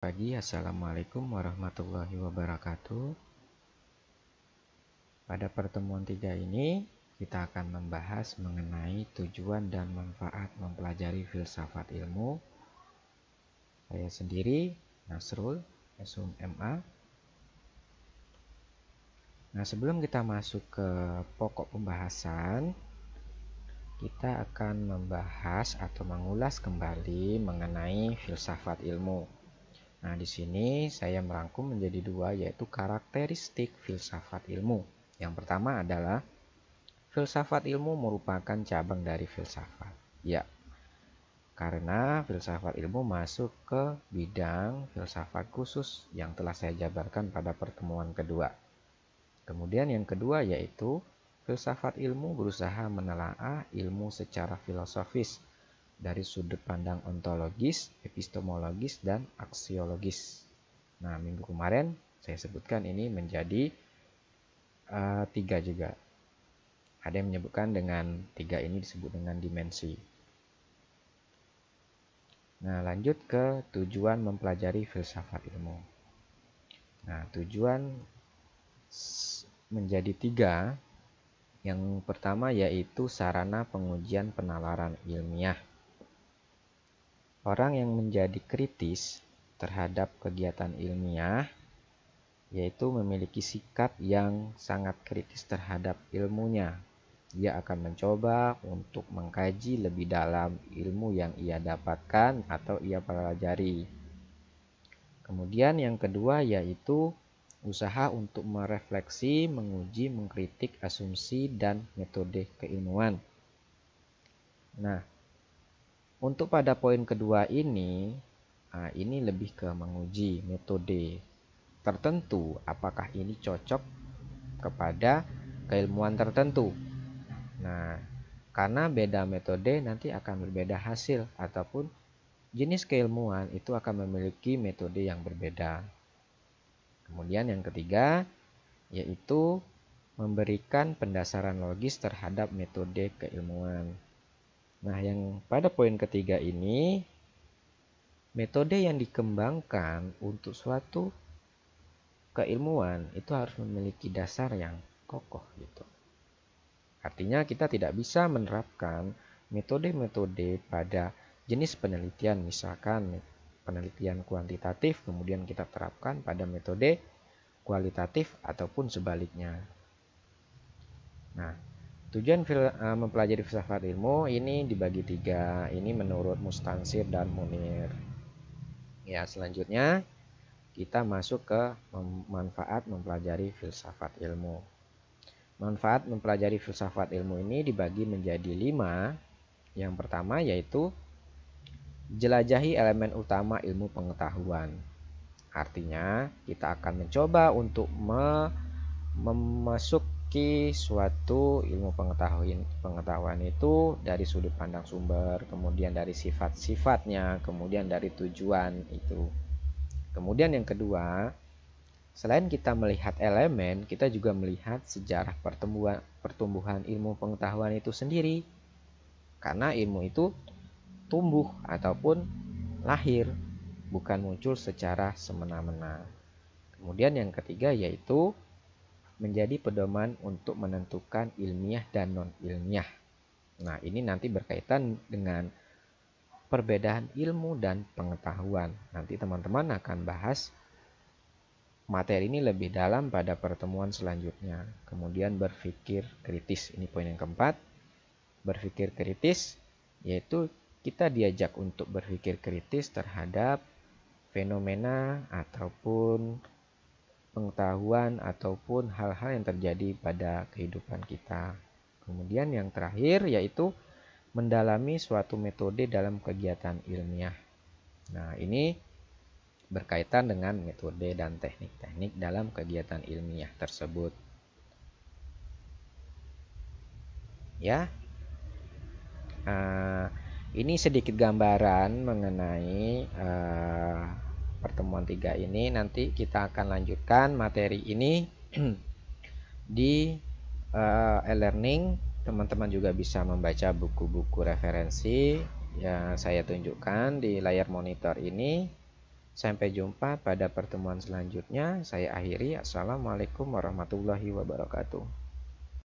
Pagi, Assalamualaikum warahmatullahi wabarakatuh. Pada pertemuan 3 ini, kita akan membahas mengenai tujuan dan manfaat mempelajari filsafat ilmu. Saya sendiri, Nasrul, SUMMA. Nah, sebelum kita masuk ke pokok pembahasan, kita akan membahas atau mengulas kembali mengenai filsafat ilmu. Nah, di sini saya merangkum menjadi dua, yaitu karakteristik filsafat ilmu. Yang pertama adalah filsafat ilmu merupakan cabang dari filsafat. Ya, karena filsafat ilmu masuk ke bidang filsafat khusus yang telah saya jabarkan pada pertemuan kedua. Kemudian yang kedua yaitu filsafat ilmu berusaha menelaah ilmu secara filosofis dari sudut pandang ontologis, epistemologis, dan aksiologis. Nah, minggu kemarin saya sebutkan ini menjadi 3 juga. Ada yang menyebutkan dengan 3 ini disebut dengan dimensi. Nah, lanjut ke tujuan mempelajari filsafat ilmu. Nah, tujuan menjadi 3. Yang pertama yaitu sarana pengujian penalaran ilmiah. Orang yang menjadi kritis terhadap kegiatan ilmiah yaitu memiliki sikap yang sangat kritis terhadap ilmunya. Dia akan mencoba untuk mengkaji lebih dalam ilmu yang ia dapatkan atau ia pelajari. Kemudian yang kedua yaitu usaha untuk merefleksi, menguji, mengkritik asumsi dan metode keilmuan. Nah, untuk pada poin kedua ini lebih ke menguji metode tertentu, apakah ini cocok kepada keilmuan tertentu. Nah, karena beda metode nanti akan berbeda hasil ataupun jenis keilmuan itu akan memiliki metode yang berbeda. Kemudian yang ketiga yaitu memberikan pendasaran logis terhadap metode keilmuan. Nah, yang pada poin ketiga ini, metode yang dikembangkan untuk suatu keilmuan itu harus memiliki dasar yang kokoh gitu. Artinya kita tidak bisa menerapkan metode-metode pada jenis penelitian, misalkan penelitian kuantitatif kemudian kita terapkan pada metode kualitatif ataupun sebaliknya. Nah, tujuan mempelajari filsafat ilmu ini dibagi 3. Ini menurut Mustansir dan Munir. Ya, selanjutnya kita masuk ke manfaat mempelajari filsafat ilmu. Manfaat mempelajari filsafat ilmu ini dibagi menjadi 5. Yang pertama yaitu jelajahi elemen utama ilmu pengetahuan. Artinya kita akan mencoba untuk memasuki suatu ilmu pengetahuan itu dari sudut pandang sumber, kemudian dari sifat-sifatnya, kemudian dari tujuan itu. Kemudian yang kedua, selain kita melihat elemen, kita juga melihat sejarah pertumbuhan ilmu pengetahuan itu sendiri. Karena ilmu itu tumbuh ataupun lahir, bukan muncul secara semena-mena. Kemudian yang ketiga yaitu menjadi pedoman untuk menentukan ilmiah dan non-ilmiah. Nah, ini nanti berkaitan dengan perbedaan ilmu dan pengetahuan. Nanti teman-teman akan bahas materi ini lebih dalam pada pertemuan selanjutnya. Kemudian berpikir kritis, ini poin yang keempat. Berpikir kritis yaitu kita diajak untuk berpikir kritis terhadap fenomena ataupun pengetahuan ataupun hal-hal yang terjadi pada kehidupan kita. Kemudian yang terakhir yaitu mendalami suatu metode dalam kegiatan ilmiah. Nah, ini berkaitan dengan metode dan teknik-teknik dalam kegiatan ilmiah tersebut. Ya, ini sedikit gambaran mengenai pertemuan 3 ini. Nanti kita akan lanjutkan materi ini di e-learning. Teman-teman juga bisa membaca buku-buku referensi yang saya tunjukkan di layar monitor ini. Sampai jumpa pada pertemuan selanjutnya. Saya akhiri. Assalamualaikum warahmatullahi wabarakatuh.